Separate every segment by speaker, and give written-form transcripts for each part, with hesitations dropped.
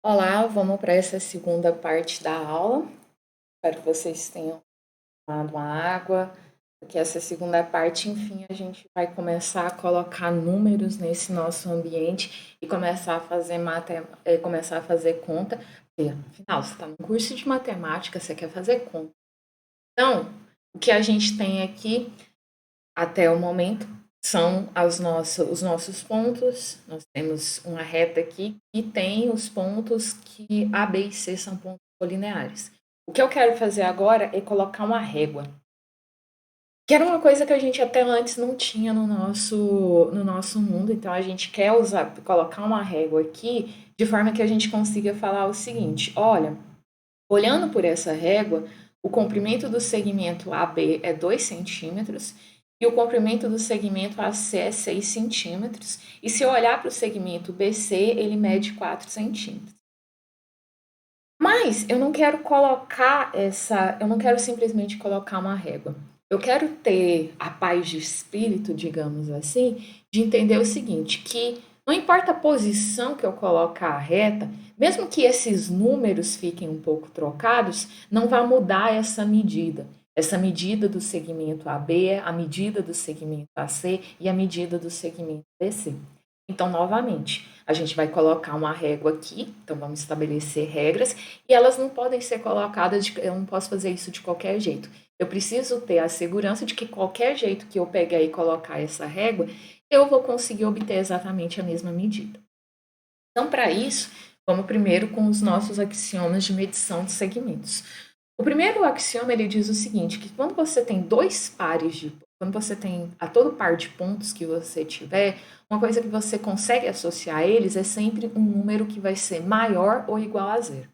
Speaker 1: Olá, vamos para essa segunda parte da aula. Espero que vocês tenham tomado uma água, porque essa segunda parte, enfim, a gente vai começar a colocar números nesse nosso ambiente e começar a fazer começar a fazer conta. Porque, afinal, você está no curso de matemática, você quer fazer conta. Então, o que a gente tem aqui até o momento são os nossos pontos. Nós temos uma reta aqui e tem os pontos que A, B e C são pontos colineares. O que eu quero fazer agora é colocar uma régua, que era uma coisa que a gente até antes não tinha no nosso mundo. Então a gente quer colocar uma régua aqui de forma que a gente consiga falar o seguinte: olha, olhando por essa régua, o comprimento do segmento AB é 2 centímetros e o comprimento do segmento AC é 6 centímetros. E se eu olhar para o segmento BC, ele mede 4 centímetros. Mas eu não quero eu não quero simplesmente colocar uma régua. Eu quero ter a paz de espírito, digamos assim, de entender o seguinte, que não importa a posição que eu colocar a reta, mesmo que esses números fiquem um pouco trocados, não vai mudar essa medida. Essa medida do segmento AB, a medida do segmento AC e a medida do segmento BC. Então, novamente, a gente vai colocar uma régua aqui, então vamos estabelecer regras, e elas não podem ser eu não posso fazer isso de qualquer jeito. Eu preciso ter a segurança de que qualquer jeito que eu pegar e colocar essa régua, eu vou conseguir obter exatamente a mesma medida. Então, para isso, vamos primeiro com os nossos axiomas de medição de segmentos. O primeiro axioma ele diz o seguinte, que quando você tem a todo par de pontos que você tiver, uma coisa que você consegue associar a eles é sempre um número que vai ser maior ou igual a zero.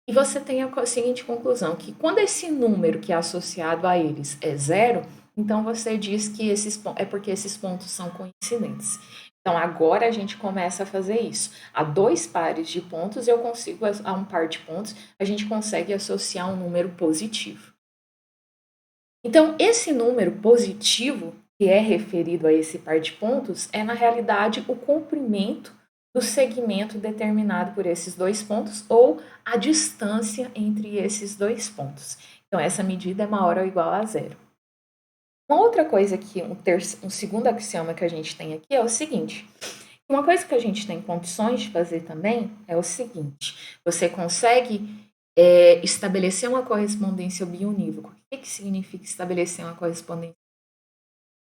Speaker 1: E você tem a seguinte conclusão, que quando esse número que é associado a eles é zero, então você diz que é porque esses pontos são coincidentes. Então agora a gente começa a fazer isso. A dois pares de pontos, a um par de pontos, a gente consegue associar um número positivo. Então, esse número positivo, que é referido a esse par de pontos, é na realidade o comprimento do segmento determinado por esses dois pontos ou a distância entre esses dois pontos. Então, essa medida é maior ou igual a zero. Uma outra coisa que um segundo axioma que a gente tem aqui é o seguinte: uma coisa que a gente tem condições de fazer também é o seguinte: você consegue estabelecer uma correspondência bionívoca. O que significa estabelecer uma correspondência?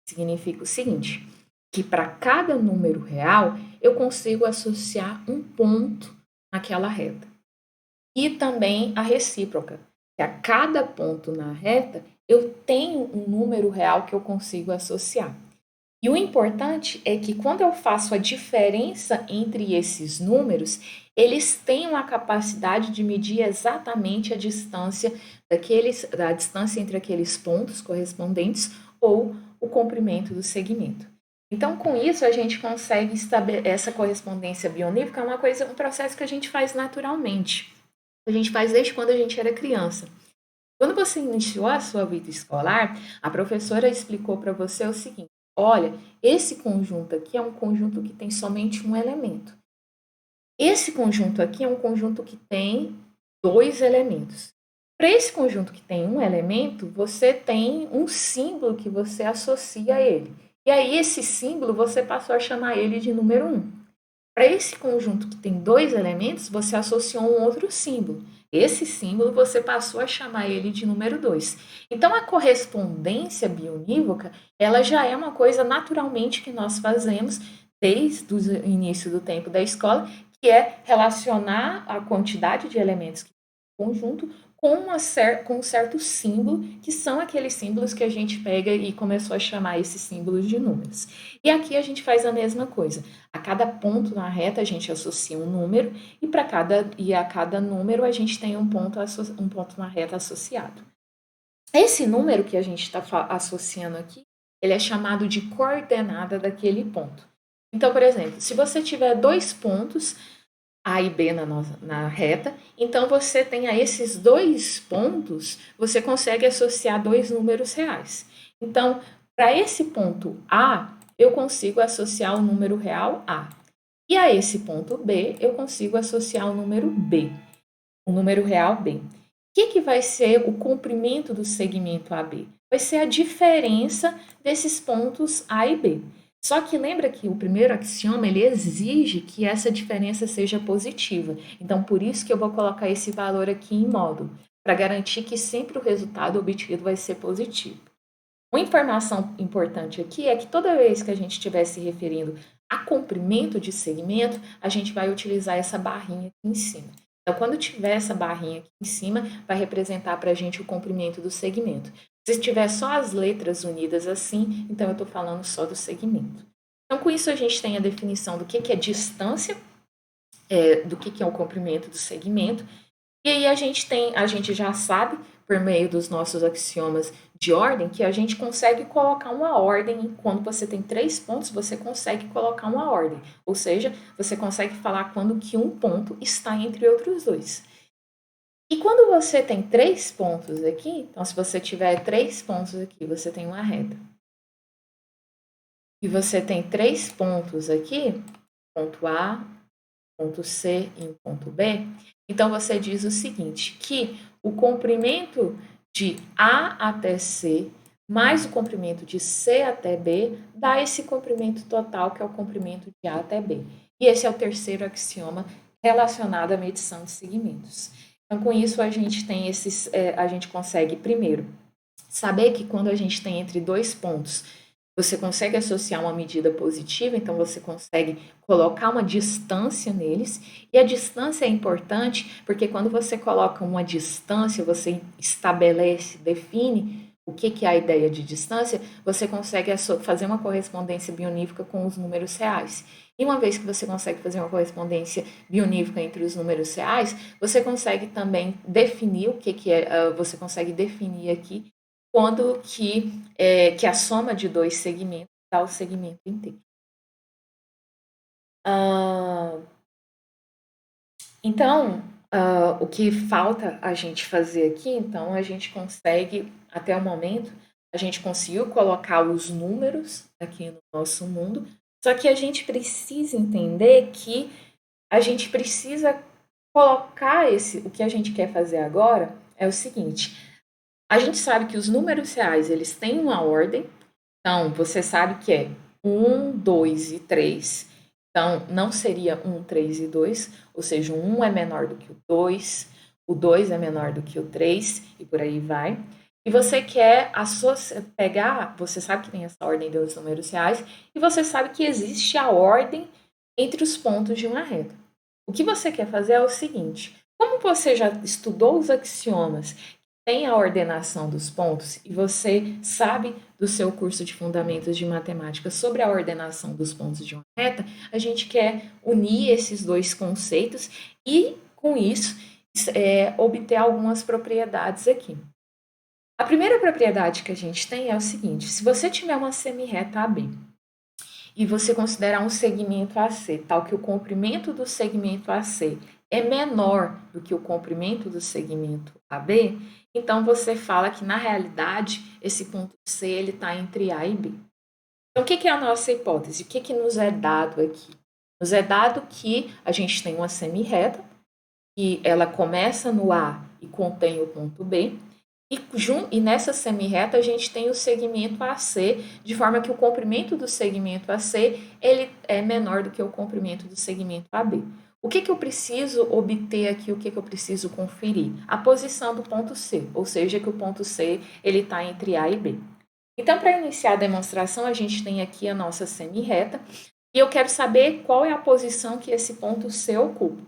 Speaker 1: Significa o seguinte, que para cada número real eu consigo associar um ponto naquela reta. E também a recíproca, que a cada ponto na reta eu tenho um número real que eu consigo associar. E o importante é que quando eu faço a diferença entre esses números, eles têm uma capacidade de medir exatamente a distância da distância entre aqueles pontos correspondentes ou o comprimento do segmento. Então, com isso, a gente consegue estabelecer essa correspondência bionívoca, é um processo que a gente faz naturalmente. A gente faz desde quando a gente era criança. Quando você iniciou a sua vida escolar, a professora explicou para você o seguinte: olha, esse conjunto aqui é um conjunto que tem somente um elemento. Esse conjunto aqui é um conjunto que tem dois elementos. Para esse conjunto que tem um elemento, você tem um símbolo que você associa a ele. E aí, esse símbolo, você passou a chamar ele de número 1. Para esse conjunto que tem dois elementos, você associou um outro símbolo. Esse símbolo você passou a chamar ele de número 2. Então, a correspondência bionívoca, ela já é uma coisa naturalmente que nós fazemos desde o início do tempo da escola, que é relacionar a quantidade de elementos que tem no conjunto com um certo símbolo, que são aqueles símbolos que a gente pega e começou a chamar esses símbolos de números. E aqui a gente faz a mesma coisa. A cada ponto na reta a gente associa um número e a cada número a gente tem um ponto na reta associado. Esse número que a gente está associando aqui, ele é chamado de coordenada daquele ponto. Então, por exemplo, se você tiver dois pontos A e B na reta, então você tem a esses dois pontos, você consegue associar dois números reais. Então, para esse ponto A, eu consigo associar o número real A. E a esse ponto B, eu consigo associar o número B, o número real B. O que vai ser o comprimento do segmento AB? Vai ser a diferença desses pontos A e B. Só que lembra que o primeiro axioma, ele exige que essa diferença seja positiva. Então, por isso que eu vou colocar esse valor aqui em módulo, para garantir que sempre o resultado obtido vai ser positivo. Uma informação importante aqui é que toda vez que a gente estiver se referindo a comprimento de segmento, a gente vai utilizar essa barrinha aqui em cima. Então, quando tiver essa barrinha aqui em cima, vai representar para a gente o comprimento do segmento. Se tiver só as letras unidas assim, então eu estou falando só do segmento. Então, com isso, a gente tem a definição do que é distância, do que é o comprimento do segmento. E aí a gente já sabe, por meio dos nossos axiomas de ordem, que a gente consegue colocar uma ordem. Quando você tem 3 pontos, você consegue colocar uma ordem. Ou seja, você consegue falar quando que um ponto está entre outros dois. E quando você tem 3 pontos aqui, então se você tiver 3 pontos aqui, você tem uma reta. E você tem 3 pontos aqui, ponto A, ponto C e um ponto B, então você diz o seguinte, que o comprimento de A até C mais o comprimento de C até B dá esse comprimento total, que é o comprimento de A até B. E esse é o terceiro axioma relacionado à medição de segmentos. Então, com isso, a gente tem a gente consegue, primeiro, saber que quando a gente tem entre dois pontos, você consegue associar uma medida positiva, então você consegue colocar uma distância neles. E a distância é importante porque quando você coloca uma distância, você estabelece, define o que é a ideia de distância, você consegue fazer uma correspondência bionívoca com os números reais. E uma vez que você consegue fazer uma correspondência bionívoca entre os números reais, você consegue também definir o que é, você consegue definir aqui quando que a soma de dois segmentos dá o segmento inteiro. Então, o que falta a gente fazer aqui, então, a gente consegue, até o momento, a gente conseguiu colocar os números aqui no nosso mundo, só que a gente precisa entender que a gente precisa colocar o que a gente quer fazer agora é o seguinte, a gente sabe que os números reais, eles têm uma ordem, então você sabe que é 1, 2 e 3. Então, não seria 1, 3 e 2, ou seja, o 1 é menor do que o 2 é menor do que o 3, e por aí vai. E você quer pegar, você sabe que tem essa ordem dos números reais, e você sabe que existe a ordem entre os pontos de uma reta. O que você quer fazer é o seguinte, como você já estudou os axiomas, tem a ordenação dos pontos, e você sabe do seu curso de Fundamentos de Matemática sobre a ordenação dos pontos de uma reta, a gente quer unir esses dois conceitos e, com isso, obter algumas propriedades aqui. A primeira propriedade que a gente tem é o seguinte, se você tiver uma semirreta AB e você considerar um segmento AC, tal que o comprimento do segmento AC é menor do que o comprimento do segmento AB, então você fala que na realidade esse ponto C ele está entre A e B. Então o que é a nossa hipótese? O que nos é dado aqui? Nos é dado que a gente tem uma semirreta, que ela começa no A e contém o ponto B, e nessa semirreta a gente tem o segmento AC, de forma que o comprimento do segmento AC ele é menor do que o comprimento do segmento AB. O que eu preciso obter aqui, o que eu preciso conferir? A posição do ponto C, ou seja, que o ponto C ele está entre A e B. Então, para iniciar a demonstração, a gente tem aqui a nossa semirreta, e eu quero saber qual é a posição que esse ponto C ocupa.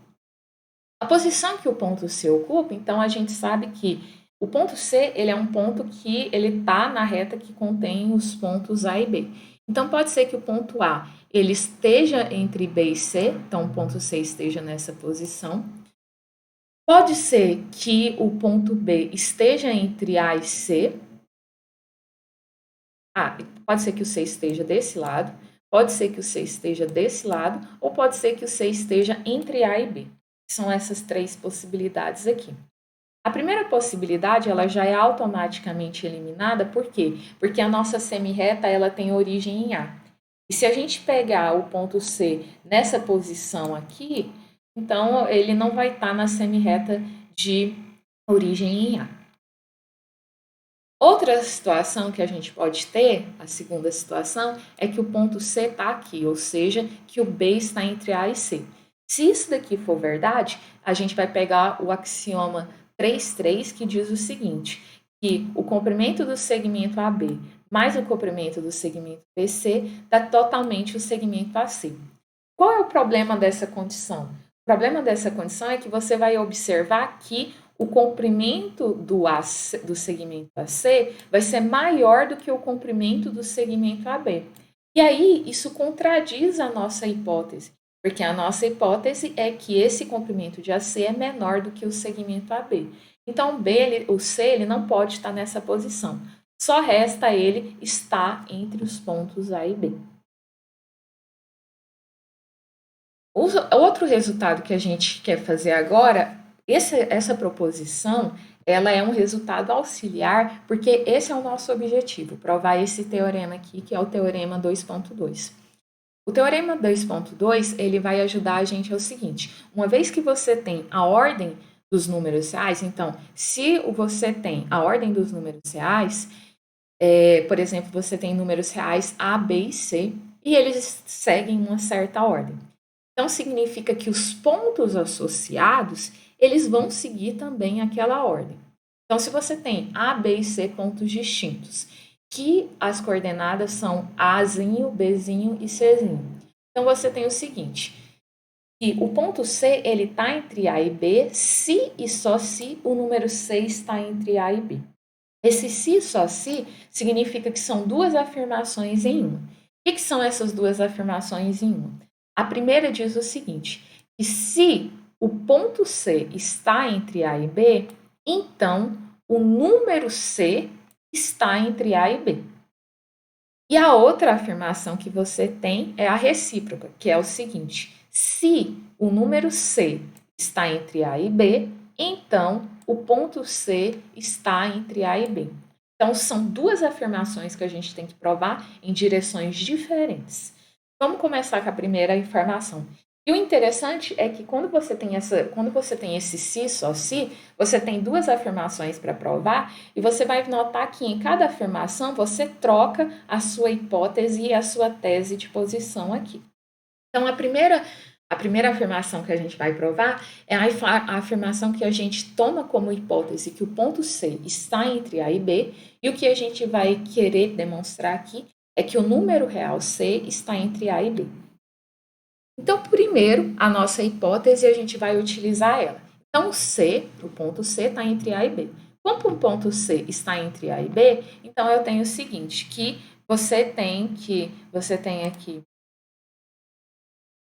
Speaker 1: A posição que o ponto C ocupa, então a gente sabe que o ponto C ele é um ponto que ele está na reta que contém os pontos A e B. Então pode ser que o ponto A ele esteja entre B e C, então o ponto C esteja nessa posição. Pode ser que o ponto B esteja entre A e C. Pode ser que o C esteja desse lado, pode ser que o C esteja desse lado, ou pode ser que o C esteja entre A e B. São essas três possibilidades aqui. A primeira possibilidade, ela já é automaticamente eliminada, por quê? Porque a nossa semirreta, ela tem origem em A. E se a gente pegar o ponto C nessa posição aqui, então ele não vai estar na semirreta de origem em A. Outra situação que a gente pode ter, a segunda situação, é que o ponto C está aqui, ou seja, que o B está entre A e C. Se isso daqui for verdade, a gente vai pegar o axioma 3,3, que diz o seguinte, que o comprimento do segmento AB mais o comprimento do segmento BC dá totalmente o segmento AC. Qual é o problema dessa condição? O problema dessa condição é que você vai observar que o comprimento do segmento AC vai ser maior do que o comprimento do segmento AB. E aí, isso contradiz a nossa hipótese, porque a nossa hipótese é que esse comprimento de AC é menor do que o segmento AB. Então, o C ele não pode estar nessa posição. Só resta ele estar entre os pontos A e B. Outro resultado que a gente quer fazer agora, essa proposição, ela é um resultado auxiliar, porque esse é o nosso objetivo, provar esse teorema aqui, que é o teorema 2.2. O teorema 2.2, ele vai ajudar a gente ao seguinte, uma vez que você tem a ordem dos números reais, então, se você tem a ordem dos números reais, por exemplo, você tem números reais A, B e C, e eles seguem uma certa ordem. Então, significa que os pontos associados, eles vão seguir também aquela ordem. Então, se você tem A, B e C pontos distintos, que as coordenadas são Azinho, Bzinho e Czinho. Então, você tem o seguinte, que o ponto C, ele está entre A e B, se e só se o número C está entre A e B. Esse se só se significa que são duas afirmações em uma. O que são essas duas afirmações em uma? A primeira diz o seguinte, que se o ponto C está entre A e B, então o número C está entre A e B. E a outra afirmação que você tem é a recíproca, que é o seguinte, se o número C está entre A e B, então o ponto C está entre A e B. Então, são duas afirmações que a gente tem que provar em direções diferentes. Vamos começar com a primeira informação. E o interessante é que quando você tem esse se, só se, você tem duas afirmações para provar e você vai notar que em cada afirmação você troca a sua hipótese e a sua tese de posição aqui. Então, a primeira afirmação que a gente vai provar é a afirmação que a gente toma como hipótese que o ponto C está entre A e B, e o que a gente vai querer demonstrar aqui é que o número real C está entre A e B. Então, primeiro, a nossa hipótese, a gente vai utilizar ela. Então, o ponto C está entre A e B. Como o ponto C está entre A e B, então eu tenho o seguinte, que você tem aqui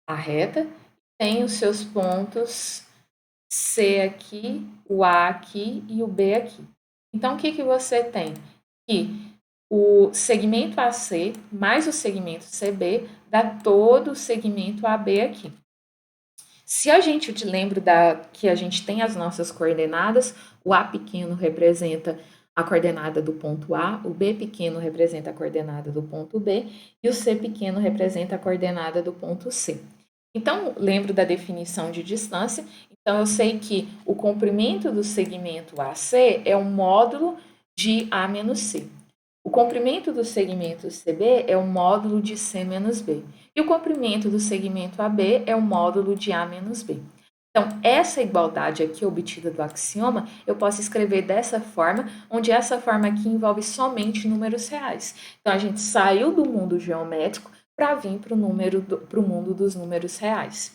Speaker 1: a reta, tem os seus pontos C aqui, o A aqui e o B aqui. Então, o que você tem? Que o segmento AC mais o segmento CB dá todo o segmento AB aqui. Se a gente lembra que a gente tem as nossas coordenadas, o A pequeno representa a coordenada do ponto A, o B pequeno representa a coordenada do ponto B e o C pequeno representa a coordenada do ponto C. Então, lembro da definição de distância, então eu sei que o comprimento do segmento AC é um módulo de A menos C. O comprimento do segmento CB é o módulo de C menos B. E o comprimento do segmento AB é o módulo de A menos B. Então, essa igualdade aqui obtida do axioma, eu posso escrever dessa forma, onde essa forma aqui envolve somente números reais. Então, a gente saiu do mundo geométrico para vir para o mundo dos números reais.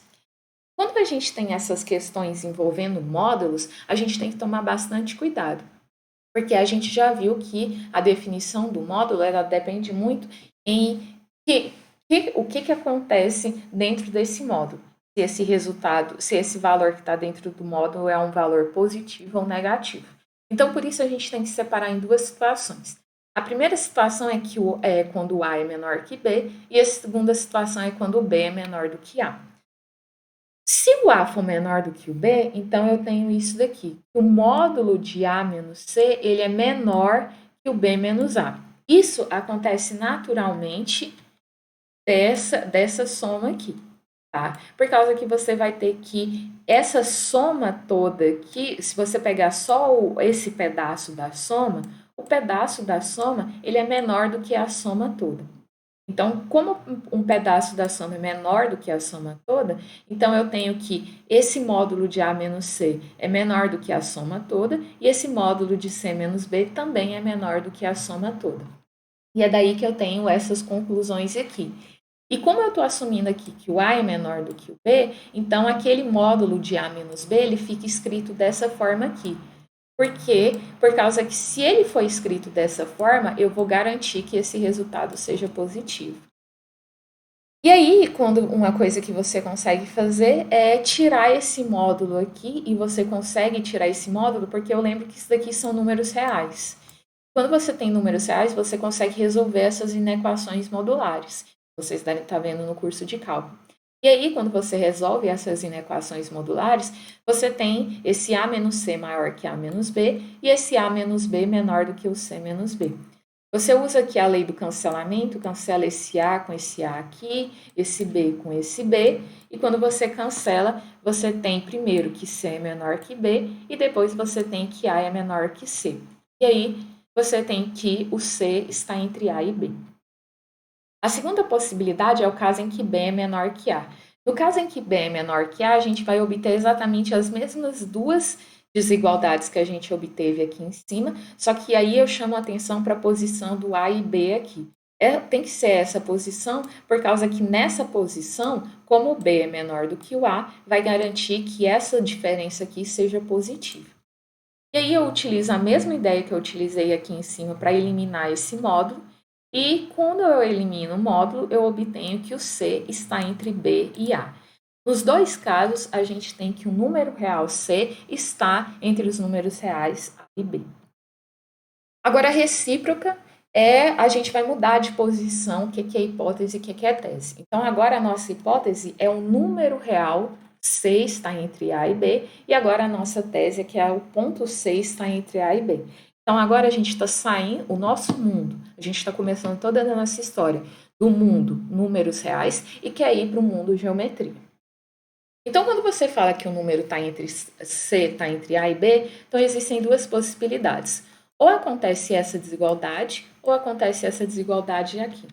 Speaker 1: Quando a gente tem essas questões envolvendo módulos, a gente tem que tomar bastante cuidado, porque a gente já viu que a definição do módulo ela depende muito em o que acontece dentro desse módulo. Se esse valor que está dentro do módulo é um valor positivo ou negativo. Então, por isso, a gente tem que separar em duas situações. A primeira situação é quando o A é menor que B, e a segunda situação é quando o B é menor do que A. Se o A for menor do que o B, então eu tenho isso daqui. O módulo de A menos C, ele é menor que o B menos A. Isso acontece naturalmente dessa soma aqui, tá? Por causa que você vai ter que essa soma toda aqui, se você pegar só esse pedaço da soma, o pedaço da soma, ele é menor do que a soma toda. Então, como um pedaço da soma é menor do que a soma toda, então eu tenho que esse módulo de A menos C é menor do que a soma toda, e esse módulo de C menos B também é menor do que a soma toda. E é daí que eu tenho essas conclusões aqui. E como eu estou assumindo aqui que o A é menor do que o B, então aquele módulo de A menos B, ele fica escrito dessa forma aqui. Por quê? Por causa que se ele for escrito dessa forma, eu vou garantir que esse resultado seja positivo. E aí, quando uma coisa que você consegue fazer é tirar esse módulo aqui, e você consegue tirar esse módulo porque eu lembro que isso daqui são números reais. Quando você tem números reais, você consegue resolver essas inequações modulares. Vocês devem estar vendo no curso de cálculo. E aí, quando você resolve essas inequações modulares, você tem esse A menos C maior que A menos B e esse A menos B menor do que o C menos B. Você usa aqui a lei do cancelamento, cancela esse A com esse A aqui, esse B com esse B, e quando você cancela, você tem primeiro que C é menor que B e depois você tem que A é menor que C. E aí, você tem que o C está entre A e B. A segunda possibilidade é o caso em que B é menor que A. No caso em que B é menor que A, a gente vai obter exatamente as mesmas duas desigualdades que a gente obteve aqui em cima, só que aí eu chamo a atenção para a posição do A e B aqui. Tem que ser essa posição, por causa que nessa posição, como o B é menor do que o A, vai garantir que essa diferença aqui seja positiva. E aí eu utilizo a mesma ideia que eu utilizei aqui em cima para eliminar esse módulo, e quando eu elimino o módulo, eu obtenho que o C está entre B e A. Nos dois casos, a gente tem que o número real C está entre os números reais A e B. Agora, a recíproca a gente vai mudar de posição o que é hipótese e o que é tese. Então, agora a nossa hipótese é o número real C está entre A e B, e agora a nossa tese é que o ponto C está entre A e B. Então, agora a gente está saindo, o nosso mundo, a gente está começando toda a nossa história do mundo números reais e quer ir para o mundo geometria. Então, quando você fala que o número está entre C, está entre A e B, então existem duas possibilidades. Ou acontece essa desigualdade, ou acontece essa desigualdade aqui.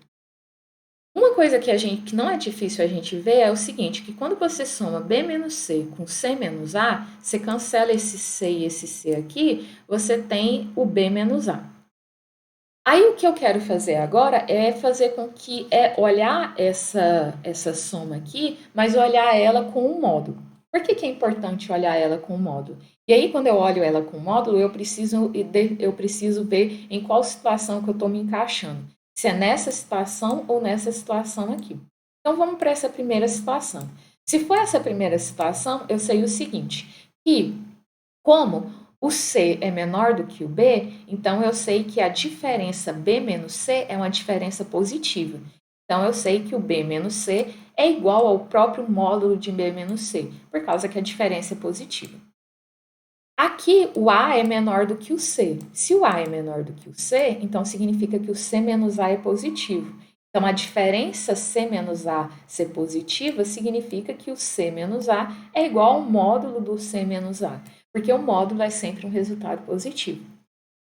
Speaker 1: Uma coisa que não é difícil a gente ver é o seguinte, que quando você soma B menos C com C menos A, você cancela esse C e esse C aqui, você tem o B menos A. Aí o que eu quero fazer agora é fazer com que olhar essa soma aqui, mas olhar ela com um módulo. Por que é importante olhar ela com um módulo? E aí, quando eu olho ela com módulo, eu preciso ver em qual situação que eu estou me encaixando. Se é nessa situação ou nessa situação aqui. Então, vamos para essa primeira situação. Se for essa primeira situação, eu sei o seguinte, que como o C é menor do que o B, então eu sei que a diferença B menos C é uma diferença positiva. Então, eu sei que o B menos C é igual ao próprio módulo de B menos C, por causa que a diferença é positiva. Aqui, o A é menor do que o C. Se o A é menor do que o C, então significa que o C menos A é positivo. Então, a diferença C menos A ser positiva significa que o C menos A é igual ao módulo do C menos A, porque o módulo é sempre um resultado positivo.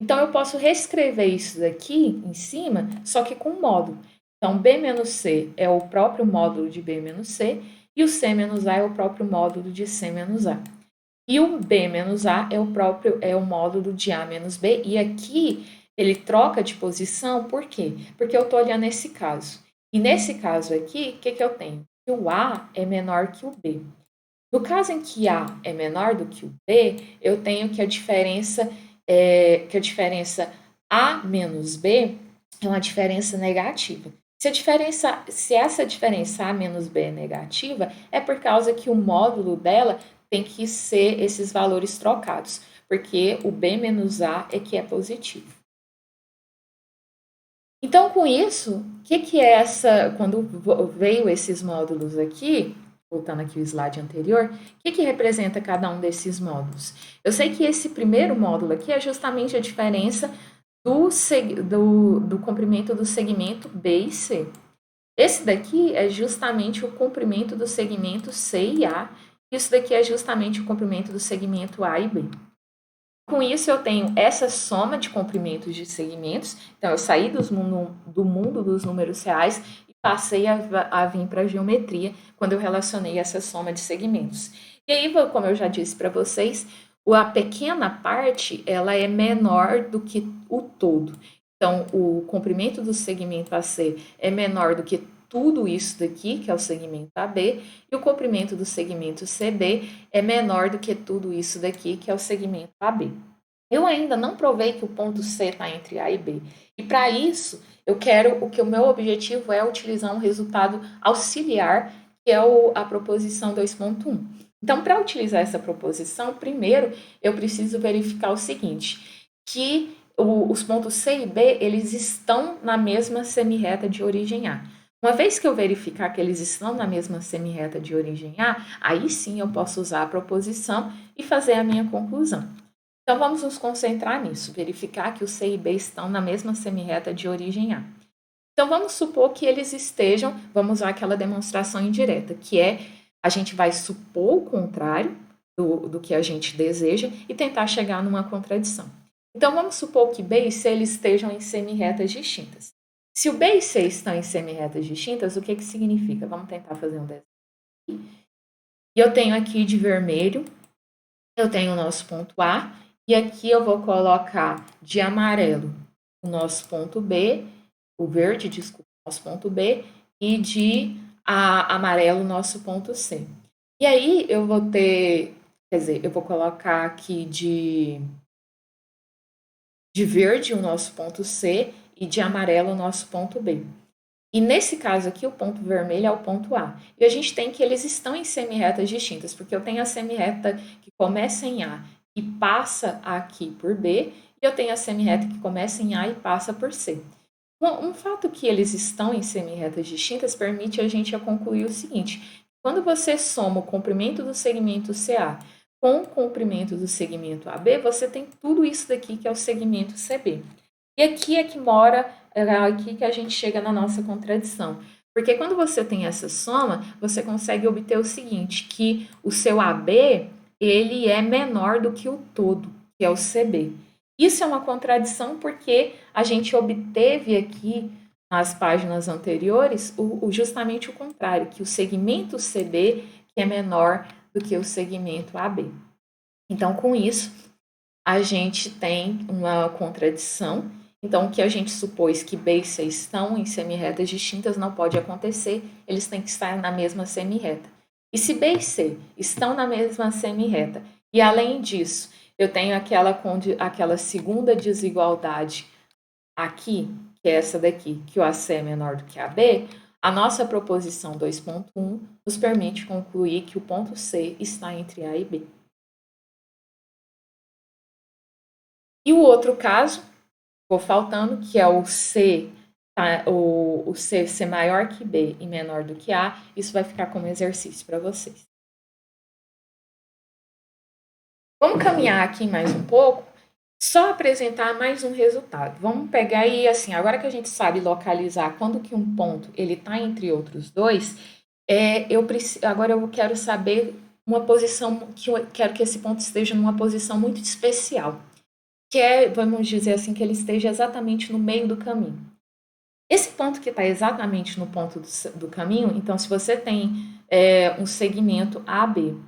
Speaker 1: Então, eu posso reescrever isso daqui em cima, só que com módulo. Então, B menos C é o próprio módulo de B menos C, e o C menos A é o próprio módulo de C menos A. E o B menos A é o módulo de A menos B, e aqui ele troca de posição, por quê? Porque eu estou olhando esse caso. E nesse caso aqui, o que eu tenho? Que o A é menor que o B. No caso em que A é menor do que o B, eu tenho que a diferença A menos B é uma diferença negativa. Se essa diferença A menos B é negativa, é por causa que o módulo dela tem que ser esses valores trocados, porque o B menos A é que é positivo. Então, com isso, o que é quando veio esses módulos aqui, voltando aqui o slide anterior, o que representa cada um desses módulos? Eu sei que esse primeiro módulo aqui é justamente a diferença do comprimento do segmento B e C. Esse daqui é justamente o comprimento do segmento C e A. Isso daqui é justamente o comprimento do segmento A e B. Com isso, eu tenho essa soma de comprimentos de segmentos. Então, eu saí do mundo dos números reais e passei a vir para a geometria quando eu relacionei essa soma de segmentos. E aí, como eu já disse para vocês, a pequena parte ela é menor do que o todo. Então, o comprimento do segmento AC é menor do que tudo isso daqui, que é o segmento AB, e o comprimento do segmento CB é menor do que tudo isso daqui, que é o segmento AB. Eu ainda não provei que o ponto C está entre A e B. E para isso, o meu objetivo é utilizar um resultado auxiliar, que é a proposição 2.1. Então, para utilizar essa proposição, primeiro eu preciso verificar o seguinte, que os pontos C e B, eles estão na mesma semirreta de origem A. Uma vez que eu verificar que eles estão na mesma semirreta de origem A, aí sim eu posso usar a proposição e fazer a minha conclusão. Então, vamos nos concentrar nisso, verificar que o C e B estão na mesma semirreta de origem A. Então, vamos supor que eles estejam, vamos usar aquela demonstração indireta, que é a gente vai supor o contrário do que a gente deseja e tentar chegar numa contradição. Então, vamos supor que B e C eles estejam em semirretas distintas. Se o B e C estão em semirretas distintas, o que significa? Vamos tentar fazer um desenho aqui. E eu tenho aqui de vermelho, eu tenho o nosso ponto A, e aqui eu vou colocar de amarelo o nosso ponto B, o verde, desculpa, o nosso ponto B, e de amarelo o nosso ponto C. E aí eu vou ter, quer dizer, eu vou colocar aqui de verde o nosso ponto C e de amarelo o nosso ponto B. E nesse caso aqui, o ponto vermelho é o ponto A. E a gente tem que eles estão em semirretas distintas, porque eu tenho a semirreta que começa em A e passa aqui por B, e eu tenho a semirreta que começa em A e passa por C. Um fato que eles estão em semirretas distintas permite a gente concluir o seguinte: quando você soma o comprimento do segmento CA com o comprimento do segmento AB, você tem tudo isso daqui que é o segmento CB. E aqui é que mora, é aqui que a gente chega na nossa contradição. Porque quando você tem essa soma, você consegue obter o seguinte, que o seu AB, ele é menor do que o todo, que é o CB. Isso é uma contradição porque a gente obteve aqui nas páginas anteriores justamente o contrário, que o segmento CB que é menor do que o segmento AB. Então, com isso, a gente tem uma contradição. Então, o que a gente supôs que B e C estão em semirretas distintas não pode acontecer, eles têm que estar na mesma semirreta. E se B e C estão na mesma semirreta, e além disso, eu tenho aquela segunda desigualdade aqui, que é essa daqui, que o AC é menor do que a B, a nossa proposição 2.1 nos permite concluir que o ponto C está entre A e B. E o outro caso, ficou faltando, que é o C, o C ser maior que B e menor do que A, isso vai ficar como exercício para vocês. Vamos caminhar aqui mais um pouco, só apresentar mais um resultado. Vamos pegar aí, assim, agora que a gente sabe localizar quando que um ponto ele está entre outros dois, agora eu quero saber uma posição, que eu quero que esse ponto esteja numa posição muito especial, que é, vamos dizer assim, que ele esteja exatamente no meio do caminho. Esse ponto que está exatamente no ponto do caminho, então se você tem um segmento AB,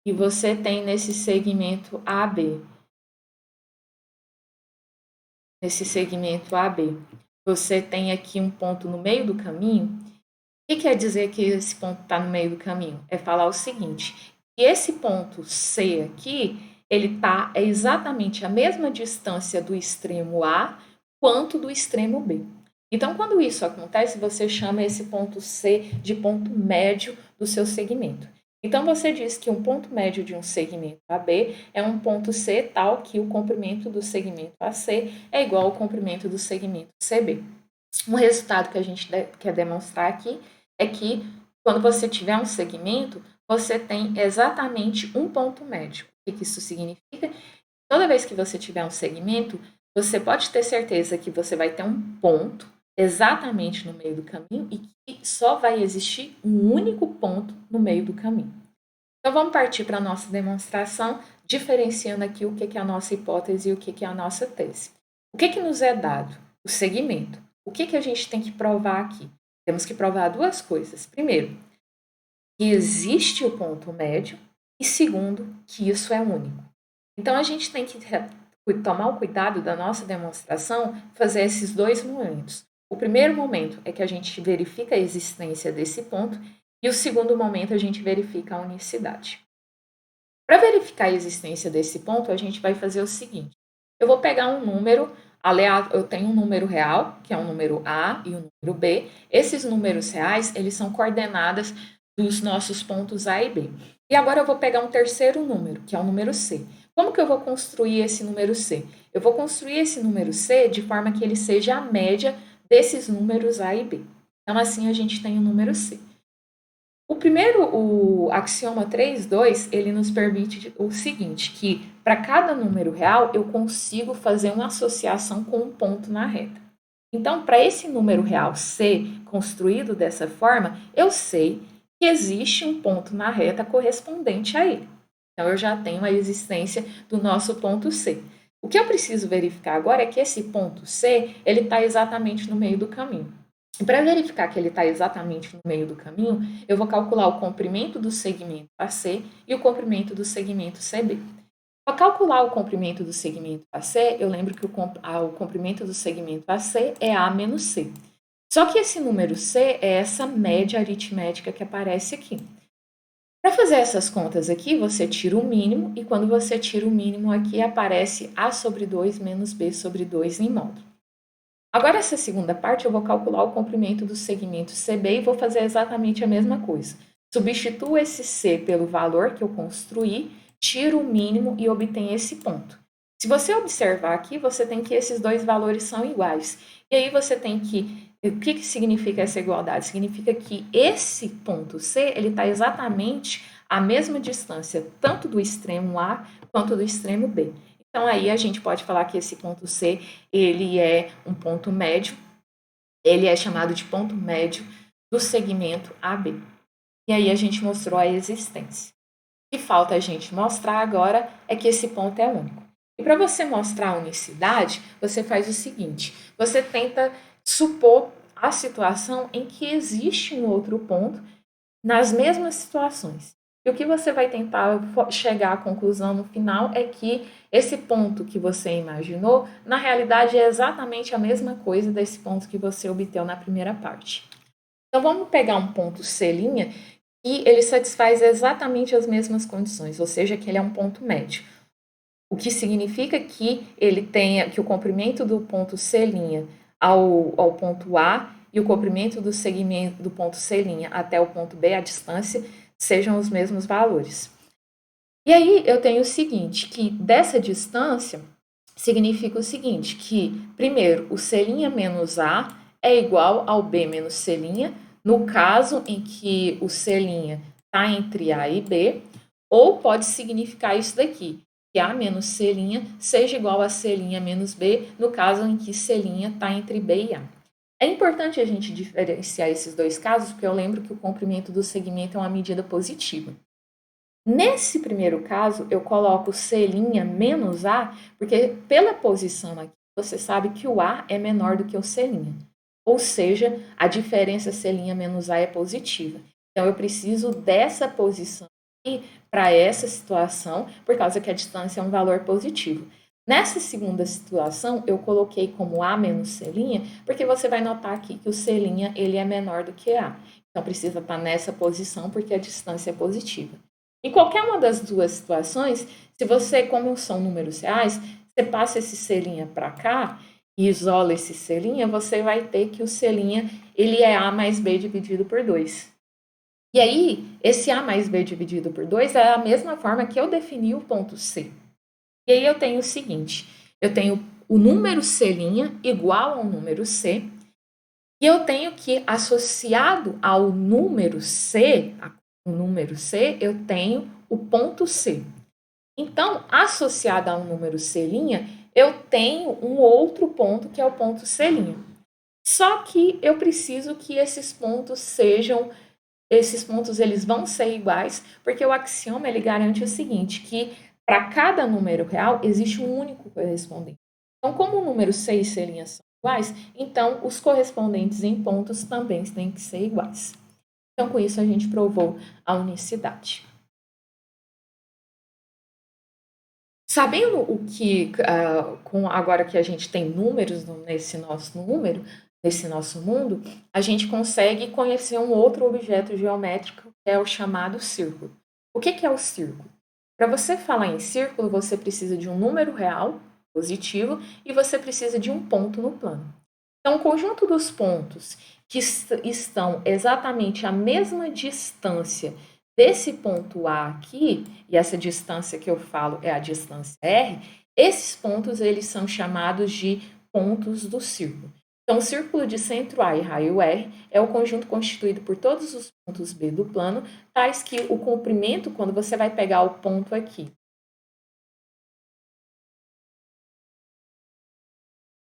Speaker 1: e você tem nesse segmento AB, você tem aqui um ponto no meio do caminho, o que quer dizer que esse ponto está no meio do caminho? É falar o seguinte, que esse ponto C aqui, ele está exatamente a mesma distância do extremo A quanto do extremo B. Então, quando isso acontece, você chama esse ponto C de ponto médio do seu segmento. Então, você diz que um ponto médio de um segmento AB é um ponto C tal que o comprimento do segmento AC é igual ao comprimento do segmento CB. Um resultado que a gente quer demonstrar aqui é que quando você tiver um segmento, você tem exatamente um ponto médio. O que isso significa? Toda vez que você tiver um segmento, você pode ter certeza que você vai ter um ponto exatamente no meio do caminho e que só vai existir um único ponto no meio do caminho. Então vamos partir para a nossa demonstração, diferenciando aqui o que é a nossa hipótese e o que é a nossa tese. O que nos é dado? O segmento. O que a gente tem que provar aqui? Temos que provar duas coisas. Primeiro, que existe o ponto médio e segundo, que isso é único. Então a gente tem que tomar o cuidado da nossa demonstração, fazer esses dois momentos. O primeiro momento é que a gente verifica a existência desse ponto e o segundo momento a gente verifica a unicidade. Para verificar a existência desse ponto, a gente vai fazer o seguinte. Eu vou pegar um número aleatório, eu tenho um número real, que é um número A e um número B. Esses números reais, eles são coordenadas dos nossos pontos A e B. E agora eu vou pegar um terceiro número, que é o número C. Como que eu vou construir esse número C? Eu vou construir esse número C de forma que ele seja a média desses números A e B. Então, assim, a gente tem o número C. O axioma 3,2, ele nos permite o seguinte, que para cada número real, eu consigo fazer uma associação com um ponto na reta. Então, para esse número real C, construído dessa forma, eu sei que existe um ponto na reta correspondente a ele. Então, eu já tenho a existência do nosso ponto C. O que eu preciso verificar agora é que esse ponto C, ele está exatamente no meio do caminho. E para verificar que ele está exatamente no meio do caminho, eu vou calcular o comprimento do segmento AC e o comprimento do segmento CB. Para calcular o comprimento do segmento AC, eu lembro que o comprimento do segmento AC é A menos C. Só que esse número C é essa média aritmética que aparece aqui. Para fazer essas contas aqui, você tira o mínimo, e quando você tira o mínimo aqui, aparece A sobre 2 menos B sobre 2 em módulo. Agora, essa segunda parte, eu vou calcular o comprimento do segmento CB e vou fazer exatamente a mesma coisa. Substituo esse C pelo valor que eu construí, tiro o mínimo e obtenho esse ponto. Se você observar aqui, você tem que esses dois valores são iguais. E aí você tem que... O que significa essa igualdade? Significa que esse ponto C, ele está exatamente à mesma distância, tanto do extremo A quanto do extremo B. Então, aí a gente pode falar que esse ponto C, ele é um ponto médio, ele é chamado de ponto médio do segmento AB. E aí a gente mostrou a existência. O que falta a gente mostrar agora é que esse ponto é único. E para você mostrar a unicidade, você faz o seguinte, você tenta supor a situação em que existe um outro ponto nas mesmas situações. E o que você vai tentar chegar à conclusão no final é que esse ponto que você imaginou, na realidade, é exatamente a mesma coisa desse ponto que você obteve na primeira parte. Então, vamos pegar um ponto C' e ele satisfaz exatamente as mesmas condições, ou seja, que ele é um ponto médio. O que significa que que o comprimento do ponto C' ao ponto A e o comprimento do segmento do ponto C' até o ponto B, a distância, sejam os mesmos valores. E aí eu tenho o seguinte, que dessa distância significa o seguinte, que primeiro o C' menos A é igual ao B menos C', no caso em que o C' está entre A e B, ou pode significar isso daqui, que A menos C' seja igual a C' menos B, no caso em que C' está entre B e A. É importante a gente diferenciar esses dois casos, porque eu lembro que o comprimento do segmento é uma medida positiva. Nesse primeiro caso, eu coloco C' menos A, porque pela posição aqui, você sabe que o A é menor do que o C'. Ou seja, a diferença C' menos A é positiva. Então, eu preciso dessa posição aqui para essa situação, por causa que a distância é um valor positivo. Nessa segunda situação, eu coloquei como A menos C', porque você vai notar aqui que o C' ele é menor do que A. Então, precisa estar nessa posição, porque a distância é positiva. Em qualquer uma das duas situações, se você, como são números reais, você passa esse C' para cá e isola esse C', você vai ter que o C' ele é A mais B dividido por 2. E aí, esse A mais B dividido por 2 é a mesma forma que eu defini o ponto C. E aí eu tenho o seguinte, eu tenho o número C' igual ao número C, e eu tenho que, associado ao número C, eu tenho o ponto C. Então, associado ao número C', eu tenho um outro ponto que é o ponto C'. Só que eu preciso que esses pontos eles vão ser iguais, porque o axioma ele garante o seguinte, que para cada número real existe um único correspondente. Então, como o número 6 e 6 linhas são iguais, então os correspondentes em pontos também têm que ser iguais. Então, com isso, a gente provou a unicidade. Sabendo o que, agora que a gente tem números nesse nosso mundo, a gente consegue conhecer um outro objeto geométrico, que é o chamado círculo. O que é o círculo? Para você falar em círculo, você precisa de um número real, positivo, e você precisa de um ponto no plano. Então, o conjunto dos pontos que estão exatamente à mesma distância desse ponto A aqui, e essa distância que eu falo é a distância R, esses pontos eles são chamados de pontos do círculo. Então, o círculo de centro A e raio R é o conjunto constituído por todos os pontos B do plano, tais que o comprimento, quando você vai pegar o ponto aqui,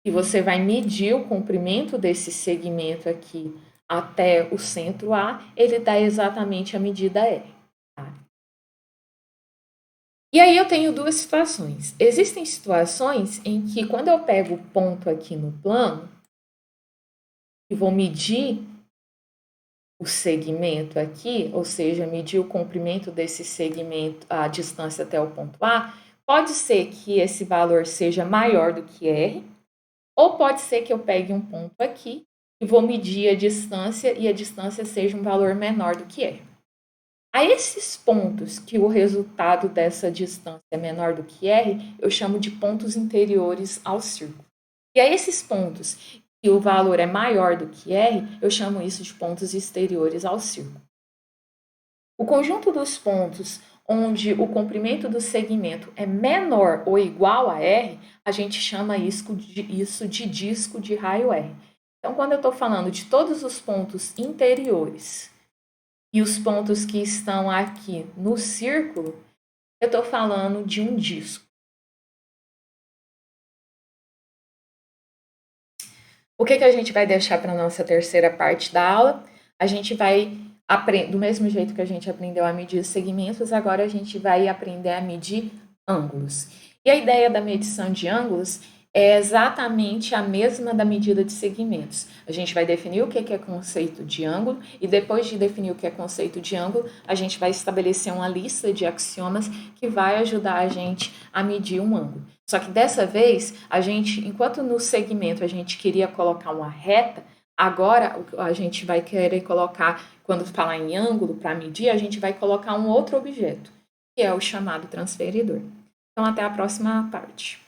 Speaker 1: e você vai medir o comprimento desse segmento aqui até o centro A, ele dá exatamente a medida R. Tá? E aí eu tenho duas situações. Existem situações em que quando eu pego o ponto aqui no plano e vou medir o segmento aqui, ou seja, medir o comprimento desse segmento, a distância até o ponto A, pode ser que esse valor seja maior do que R, ou pode ser que eu pegue um ponto aqui e vou medir a distância e a distância seja um valor menor do que R. A esses pontos que o resultado dessa distância é menor do que R, eu chamo de pontos interiores ao círculo. E a esses pontos que o valor é maior do que R, eu chamo isso de pontos exteriores ao círculo. O conjunto dos pontos onde o comprimento do segmento é menor ou igual a R, a gente chama isso de disco de raio R. Então, quando eu estou falando de todos os pontos interiores e os pontos que estão aqui no círculo, eu estou falando de um disco. O que a gente vai deixar para a nossa terceira parte da aula? A gente vai aprender, do mesmo jeito que a gente aprendeu a medir segmentos, agora a gente vai aprender a medir ângulos. E a ideia da medição de ângulos é exatamente a mesma da medida de segmentos. A gente vai definir o que é conceito de ângulo e depois de definir o que é conceito de ângulo, a gente vai estabelecer uma lista de axiomas que vai ajudar a gente a medir um ângulo. Só que dessa vez, a gente, enquanto no segmento a gente queria colocar uma reta, agora a gente vai querer colocar, quando falar em ângulo para medir, a gente vai colocar um outro objeto, que é o chamado transferidor. Então, até a próxima parte.